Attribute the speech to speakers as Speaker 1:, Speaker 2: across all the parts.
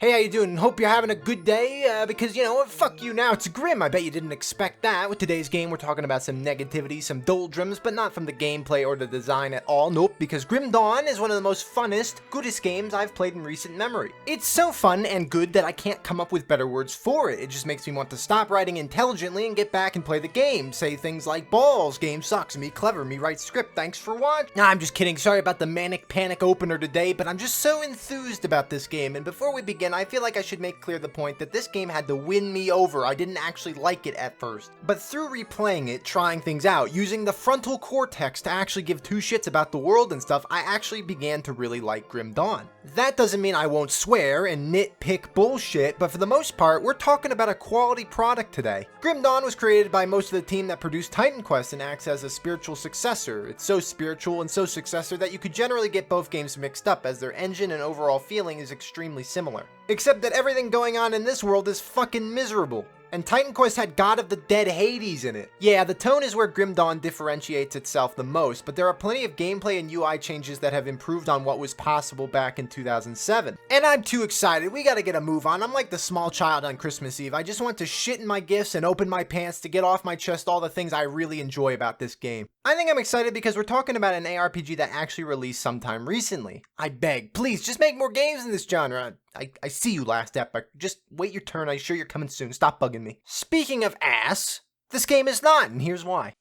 Speaker 1: Hey, how you doing? Hope you're having a good day, because, you know what, fuck you now, it's Grim. I bet you didn't expect that. With today's game, we're talking about some negativity, some doldrums, but not from the gameplay or the design at all. Nope, because Grim Dawn is one of the most funnest, goodest games I've played in recent memory. It's so fun and good that I can't come up with better words for it. It just makes me want to stop writing intelligently and get back and play the game. Say things like, balls, game sucks, me clever, me write script, thanks for watching. Nah, I'm just kidding, sorry about the manic panic opener today, but I'm just so enthused about this game, and before we begin, I feel like I should make clear the point that this game had to win me over. I didn't actually like it at first. But through replaying it, trying things out, using the frontal cortex to actually give two shits about the world and stuff, I actually began to really like Grim Dawn. That doesn't mean I won't swear and nitpick bullshit, but for the most part, we're talking about a quality product today. Grim Dawn was created by most of the team that produced Titan Quest and acts as a spiritual successor. It's so spiritual and so successor that you could generally get both games mixed up, as their engine and overall feeling is extremely similar. Except that everything going on in this world is fucking miserable. And Titan Quest had God of the Dead Hades in it. Yeah, the tone is where Grim Dawn differentiates itself the most, but there are plenty of gameplay and UI changes that have improved on what was possible back in 2007. And I'm too excited, we gotta get a move on. I'm like the small child on Christmas Eve. I just want to shit in my gifts and open my pants to get off my chest all the things I really enjoy about this game. I think I'm excited because we're talking about an ARPG that actually released sometime recently. I beg, please, just make more games in this genre. I see you, Last Epic. Just wait your turn, I'm sure you're coming soon. Stop bugging me. Speaking of ass, this game is not, and here's why.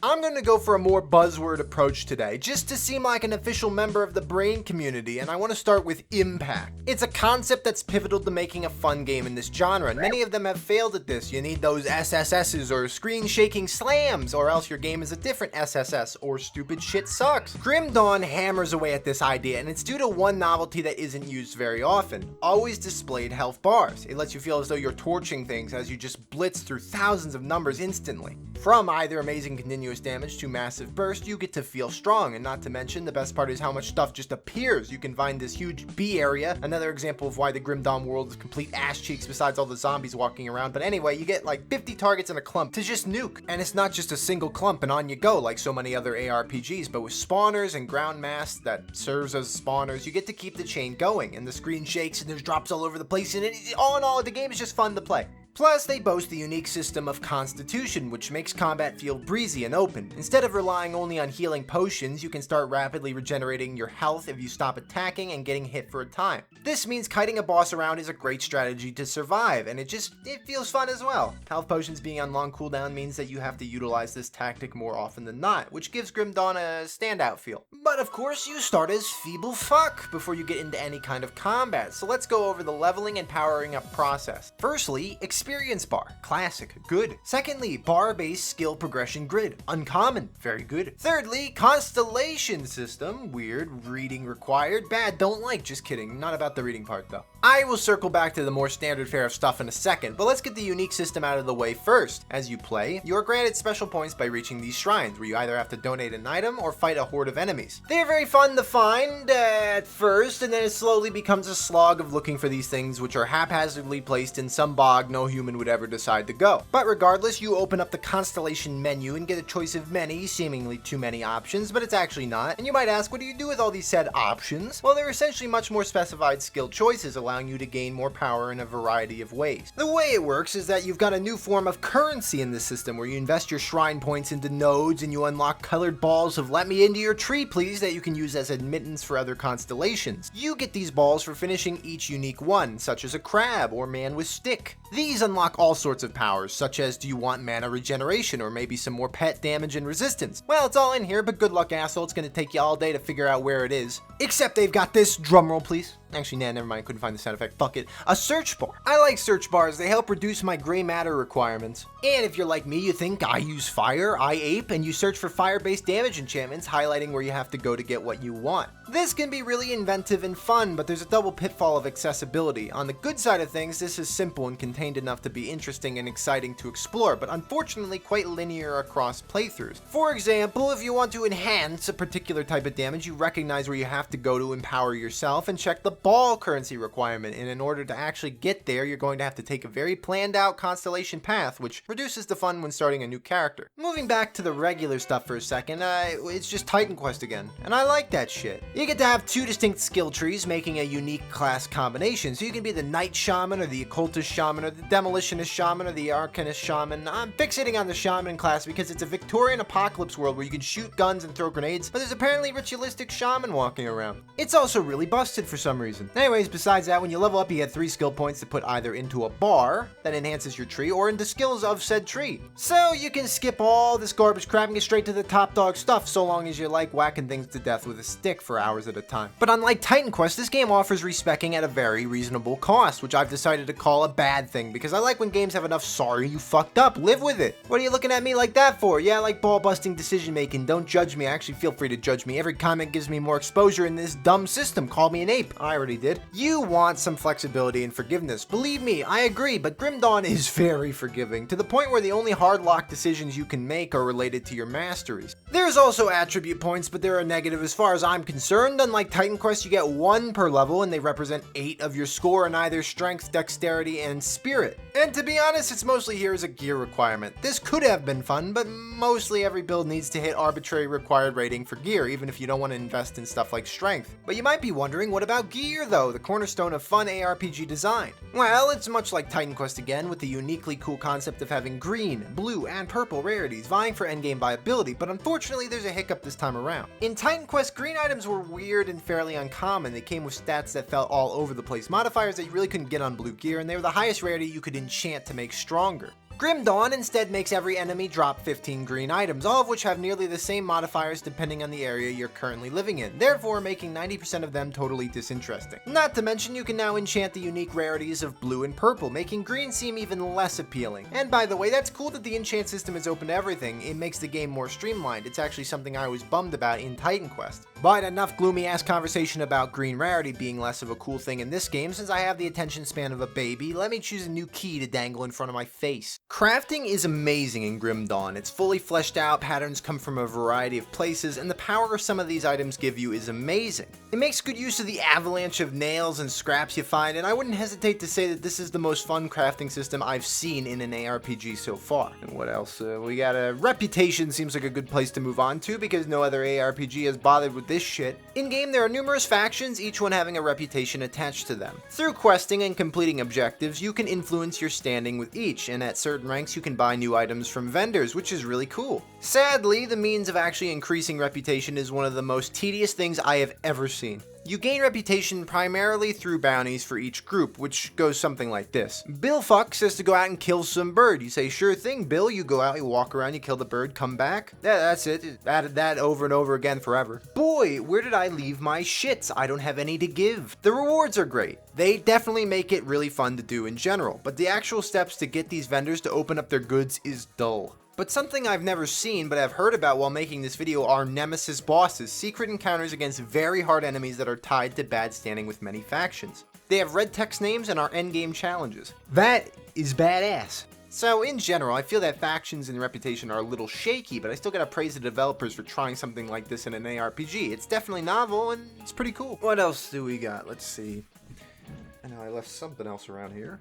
Speaker 1: I'm going to go for a more buzzword approach today, just to seem like an official member of the brain community, and I want to start with impact. It's a concept that's pivotal to making a fun game in this genre, and many of them have failed at this. You need those SSSs or screen-shaking slams, or else your game is a different SSS, or stupid shit sucks. Grim Dawn hammers away at this idea, and it's due to one novelty that isn't used very often. Always displayed health bars. It lets you feel as though you're torching things as you just blitz through thousands of numbers instantly. From either amazing continuous damage to massive burst, you get to feel strong, and not to mention, the best part is how much stuff just appears. You can find this huge B area, another example of why the Grim Dawn world is complete ass cheeks besides all the zombies walking around, but anyway, you get like 50 targets in a clump to just nuke. And it's not just a single clump and on you go like so many other ARPGs, but with spawners and ground mass that serves as spawners, you get to keep the chain going, and the screen shakes and there's drops all over the place, and all in all, the game is just fun to play. Plus, they boast the unique system of Constitution, which makes combat feel breezy and open. Instead of relying only on healing potions, you can start rapidly regenerating your health if you stop attacking and getting hit for a time. This means kiting a boss around is a great strategy to survive, and it feels fun as well. Health potions being on long cooldown means that you have to utilize this tactic more often than not, which gives Grim Dawn a standout feel. But of course, you start as feeble fuck before you get into any kind of combat, so let's go over the leveling and powering up process. Firstly, experience bar, classic, good. Secondly, bar-based skill progression grid, uncommon, very good. Thirdly, constellation system, weird, reading required, bad, don't like, just kidding, not about the reading part though. I will circle back to the more standard fare of stuff in a second, but let's get the unique system out of the way first. As you play, you are granted special points by reaching these shrines, where you either have to donate an item or fight a horde of enemies. They are very fun to find at first, and then it slowly becomes a slog of looking for these things, which are haphazardly placed in some bog no human would ever decide to go. But regardless, you open up the constellation menu and get a choice of many, seemingly too many options, but it's actually not. And you might ask, what do you do with all these said options? Well, they're essentially much more specified skill choices, allowing you to gain more power in a variety of ways. The way it works is that you've got a new form of currency in this system, where you invest your shrine points into nodes and you unlock colored balls of "let me into your tree please" that you can use as admittance for other constellations. You get these balls for finishing each unique one, such as a crab or man with stick. These unlock all sorts of powers, such as, do you want mana regeneration, or maybe some more pet damage and resistance? Well, it's all in here, but good luck, asshole. It's gonna take you all day to figure out where it is. Except they've got this, drumroll please. Actually, nah, never mind, couldn't find the sound effect, fuck it. A search bar. I like search bars, they help reduce my gray matter requirements. And if you're like me, you think I use fire, I ape, and you search for fire-based damage enchantments, highlighting where you have to go to get what you want. This can be really inventive and fun, but there's a double pitfall of accessibility. On the good side of things, this is simple and contained enough to be interesting and exciting to explore, but unfortunately quite linear across playthroughs. For example, if you want to enhance a particular type of damage, you recognize where you have to go to empower yourself and check the ball currency requirement, and in order to actually get there, you're going to have to take a very planned out constellation path, which reduces the fun when starting a new character. Moving back to the regular stuff for a second, it's just Titan Quest again, and I like that shit. You get to have 2 distinct skill trees, making a unique class combination, so you can be the Night Shaman, or the Occultist Shaman, or the Demolitionist Shaman, or the Arcanist Shaman. I'm fixating on the Shaman class because it's a Victorian apocalypse world where you can shoot guns and throw grenades, but there's apparently ritualistic shaman walking around. It's also really busted for some reason. Anyways, besides that, when you level up, you get 3 skill points to put either into a bar that enhances your tree or into skills of said tree. So you can skip all this garbage crap and get straight to the top dog stuff, so long as you like whacking things to death with a stick for hours at a time. But unlike Titan Quest, this game offers respecking at a very reasonable cost, which I've decided to call a bad thing, because I like when games have enough sorry you fucked up, live with it. What are you looking at me like that for? Yeah, I like ball-busting decision making, don't judge me, actually feel free to judge me. Every comment gives me more exposure in this dumb system, call me an ape. I already did. You want some flexibility and forgiveness. Believe me, I agree, but Grim Dawn is very forgiving, to the point where the only hard lock decisions you can make are related to your masteries. There's also attribute points, but they're a negative as far as I'm concerned. Unlike Titan Quest, you get 1 per level, and they represent 8 of your score in either strength, dexterity, and spirit. And to be honest, it's mostly here as a gear requirement. This could have been fun, but mostly every build needs to hit arbitrary required rating for gear, even if you don't want to invest in stuff like strength. But you might be wondering, what about gear though, the cornerstone of fun ARPG design? Well, it's much like Titan Quest again, with the uniquely cool concept of having green, blue, and purple rarities vying for endgame viability, but unfortunately there's a hiccup this time around. In Titan Quest, green items were weird and fairly uncommon. They came with stats that felt all over the place, modifiers that you really couldn't get on blue gear, and they were the highest rarity you could enchant to make stronger. Grim Dawn instead makes every enemy drop 15 green items, all of which have nearly the same modifiers depending on the area you're currently living in, therefore making 90% of them totally disinteresting. Not to mention you can now enchant the unique rarities of blue and purple, making green seem even less appealing. And by the way, that's cool that the enchant system is open to everything. It makes the game more streamlined. It's actually something I was bummed about in Titan Quest. But enough gloomy ass conversation about green rarity being less of a cool thing in this game. Since I have the attention span of a baby, let me choose a new key to dangle in front of my face. Crafting is amazing in Grim Dawn. It's fully fleshed out, patterns come from a variety of places, and the power some of these items give you is amazing. It makes good use of the avalanche of nails and scraps you find, and I wouldn't hesitate to say that this is the most fun crafting system I've seen in an ARPG so far. And what else? We got a reputation seems like a good place to move on to, because no other ARPG has bothered with this shit. In-game there are numerous factions, each one having a reputation attached to them. Through questing and completing objectives, you can influence your standing with each, and at certain ranks you can buy new items from vendors, which is really cool. Sadly, the means of actually increasing reputation is one of the most tedious things I have ever seen. You gain reputation primarily through bounties for each group, which goes something like this. Bill Fuck says to go out and kill some bird. You say, sure thing, Bill. You go out, you walk around, you kill the bird, come back. Yeah, that's it. Added that over and over again forever. Boy, where did I leave my shits? I don't have any to give. The rewards are great. They definitely make it really fun to do in general, but the actual steps to get these vendors to open up their goods is dull. But something I've never seen but have heard about while making this video are Nemesis Bosses, secret encounters against very hard enemies that are tied to bad standing with many factions. They have red text names and are endgame challenges. That is badass. So in general, I feel that factions and reputation are a little shaky, but I still gotta praise the developers for trying something like this in an ARPG. It's definitely novel and it's pretty cool. What else do we got? Let's see. I know I left something else around here.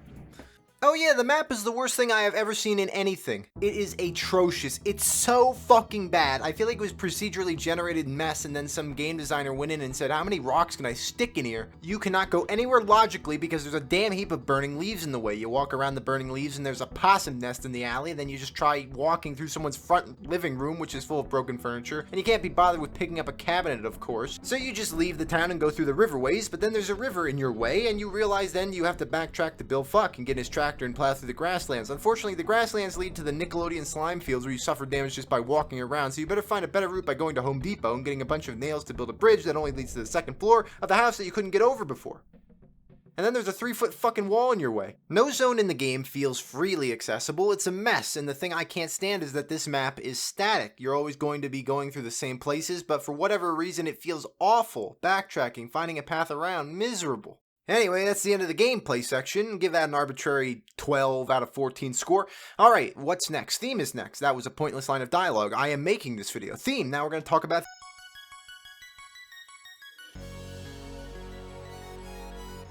Speaker 1: Oh yeah, the map is the worst thing I have ever seen in anything. It is atrocious. It's so fucking bad. I feel like it was procedurally generated mess and then some game designer went in and said, how many rocks can I stick in here? You cannot go anywhere logically because there's a damn heap of burning leaves in the way. You walk around the burning leaves and there's a possum nest in the alley, and then you just try walking through someone's front living room, which is full of broken furniture, and you can't be bothered with picking up a cabinet, of course. So you just leave the town and go through the riverways, but then there's a river in your way, and you realize then you have to backtrack to Bill Fuck and get his tractor and plow through the grasslands. Unfortunately, the grasslands lead to the Nickelodeon slime fields where you suffer damage just by walking around, so you better find a better route by going to Home Depot and getting a bunch of nails to build a bridge that only leads to the second floor of the house that you couldn't get over before. And then there's a 3-foot fucking wall in your way. No zone in the game feels freely accessible. It's a mess, and the thing I can't stand is that this map is static. You're always going to be going through the same places, but for whatever reason it feels awful. Backtracking, finding a path around, miserable. Anyway, that's the end of the gameplay section. Give that an arbitrary 12 out of 14 score. Alright, what's next? Theme is next. That was a pointless line of dialogue. I am making this video. Theme, now we're going to talk about...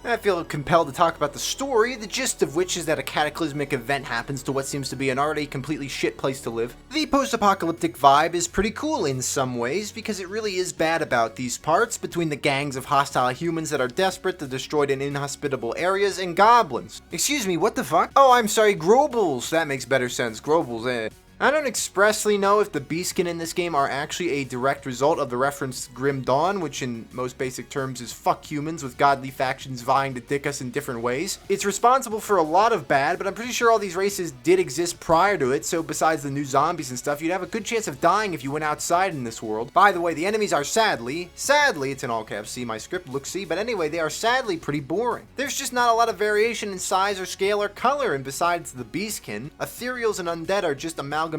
Speaker 1: I feel compelled to talk about the story, the gist of which is that a cataclysmic event happens to what seems to be an already completely shit place to live. The post-apocalyptic vibe is pretty cool in some ways, because it really is bad about these parts, between the gangs of hostile humans that are desperate to destroy in inhospitable areas and goblins. Excuse me, what the fuck? Oh, I'm sorry, Grobles. That makes better sense. Grobles, eh. I don't expressly know if the beastkin in this game are actually a direct result of the referenced Grim Dawn, which in most basic terms is fuck humans with godly factions vying to dick us in different ways. It's responsible for a lot of bad, but I'm pretty sure all these races did exist prior to it, so besides the new zombies and stuff, you'd have a good chance of dying if you went outside in this world. By the way, the enemies are sadly, it's in all caps, see my script, look-see, but anyway, they are sadly pretty boring. There's just not a lot of variation in size or scale or color, and besides the beastkin, ethereals and undead are just amalgamations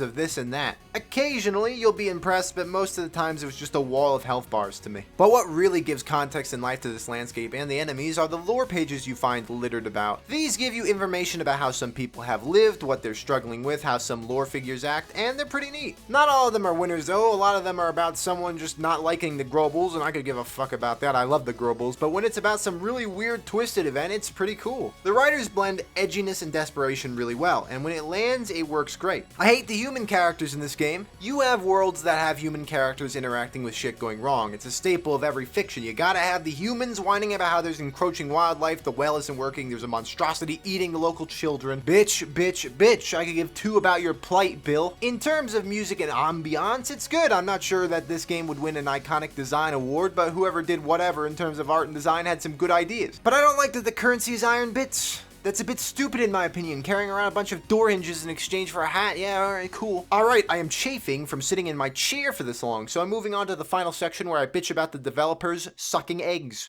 Speaker 1: of this and that. Occasionally you'll be impressed, but most of the times it was just a wall of health bars to me. But what really gives context and life to this landscape and the enemies are the lore pages you find littered about. These give you information about how some people have lived, what they're struggling with, how some lore figures act, and they're pretty neat. Not all of them are winners though, a lot of them are about someone just not liking the Grobles, and I could give a fuck about that, I love the Grobles, but when it's about some really weird twisted event, it's pretty cool. The writers blend edginess and desperation really well, and when it lands, it works great. I hate the human characters in this game. You have worlds that have human characters interacting with shit going wrong. It's a staple of every fiction. You gotta have the humans whining about how there's encroaching wildlife, the well isn't working, there's a monstrosity eating the local children. Bitch, bitch, bitch. I could give two about your plight, Bill. In terms of music and ambiance, it's good. I'm not sure that this game would win an iconic design award, but whoever did whatever in terms of art and design had some good ideas. But I don't like that the currency is iron bits. That's a bit stupid in my opinion, carrying around a bunch of door hinges in exchange for a hat. Yeah, alright, cool. Alright, I am chafing from sitting in my chair for this long, so I'm moving on to the final section where I bitch about the developers sucking eggs.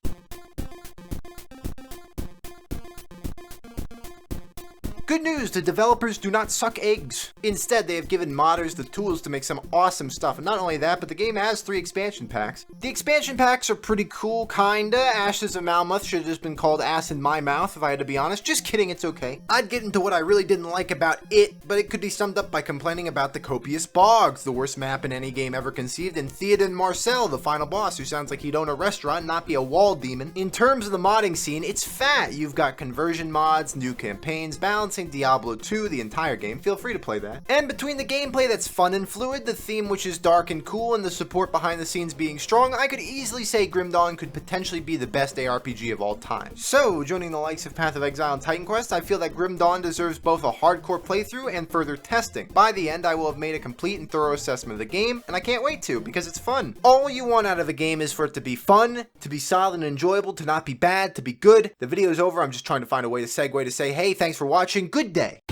Speaker 1: Good news, the developers do not suck eggs. Instead, they have given modders the tools to make some awesome stuff. And not only that, but the game has 3 expansion packs. The expansion packs are pretty cool, kinda. Ashes of Malmuth should have just been called Ass in My Mouth, if I had to be honest. Just kidding, it's okay. I'd get into what I really didn't like about it, but it could be summed up by complaining about the copious bogs, the worst map in any game ever conceived, and Theoden Marcel, the final boss, who sounds like he'd own a restaurant, not be a wall demon. In terms of the modding scene, it's fat. You've got conversion mods, new campaigns, balancing Diablo 2, the entire game. Feel free to play that. And between the gameplay that's fun and fluid, the theme which is dark and cool, and the support behind the scenes being strong, I could easily say Grim Dawn could potentially be the best ARPG of all time. So, joining the likes of Path of Exile and Titan Quest, I feel that Grim Dawn deserves both a hardcore playthrough and further testing. By the end, I will have made a complete and thorough assessment of the game, and I can't wait to, because it's fun. All you want out of a game is for it to be fun, to be solid and enjoyable, to not be bad, to be good. The video's over, I'm just trying to find a way to segue to say, hey, thanks for watching, good day.